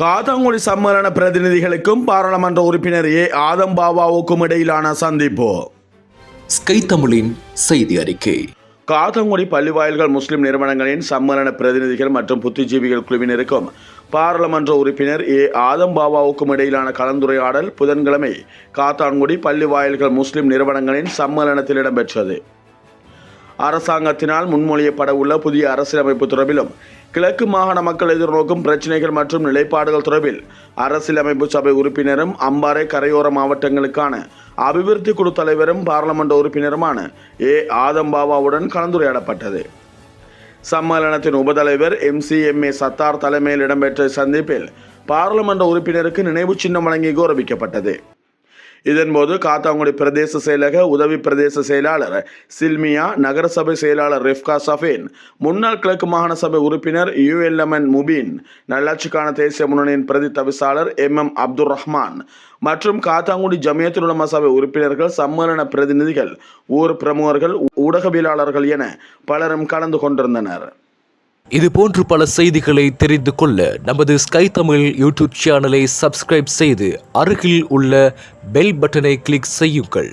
காத்தாங்குடி சம்மேளன பிரதிநிதிகளுக்கும் பாராளுமன்ற உறுப்பினர் ஆதம் பாபாவுக்கும் இடையிலான சந்திப்பு. ஸ்கை தமிழின் செய்தி அறிக்கை. காத்தாங்குடி பள்ளிவாயல்கள் முஸ்லிம் நிறுவனங்களின் சம்மேளன பிரதிநிதிகள் மற்றும் புத்திஜீவிகள் குழுவினருக்கும் பாராளுமன்ற உறுப்பினர் ஆதம் பாபாவுக்கும் இடையிலான கலந்துரையாடல் புதன்கிழமை காத்தான்குடி பள்ளிவாயல்கள் முஸ்லிம் நிறுவனங்களின் சம்மேளனத்தில் இடம்பெற்றது. அரசாங்கத்தினால் முன்மொழியப்பட உள்ள புதிய அரசியலமைப்பு தொடர்பிலும் கிழக்கு மாகாண மக்கள் எதிர்நோக்கும் பிரச்சினைகள் மற்றும் நிலைப்பாடுகள் தொடர்பில் அரசியலமைப்பு சபை உறுப்பினரும் அம்பாறை கரையோர மாவட்டங்களுக்கான அபிவிருத்தி குழு தலைவரும் பாராளுமன்ற உறுப்பினருமான ஆதம் பாபாவுடன் கலந்துரையாடப்பட்டது. சம்மேளனத்தின் உபதலைவர் MCMA சத்தார் தலைமையில் இடம்பெற்ற சந்திப்பில் பாராளுமன்ற உறுப்பினருக்கு நினைவு சின்னம் வழங்கி கௌரவிக்கப்பட்டது. இதன்போது காத்தாங்குடி பிரதேச செயலக உதவி பிரதேச செயலாளர் சில்மியா, நகரசபை செயலாளர் ரிஃப்கா சஃபீன், முன்னாள் கிழக்கு மாகாண சபை உறுப்பினர் ULMN முபீன், நல்லாட்சிக்கான தேசிய முன்னணியின் பிரதி தவிசாளர் MM அப்துல் ரஹ்மான் மற்றும் காத்தாங்குடி ஜமியத்துல் உலமா சபை உறுப்பினர்கள், சம்மேளன பிரதிநிதிகள், ஊர் பிரமுகர்கள், ஊடகவியலாளர்கள் என பலரும் கலந்து கொண்டிருந்தனர். இதுபோன்று பல செய்திகளை தெரிந்து கொள்ள நமது ஸ்கை தமிழ் யூடியூப் சேனலை சப்ஸ்கிரைப் செய்து அருகில் உள்ள பெல் பட்டனை கிளிக் செய்யுங்கள்.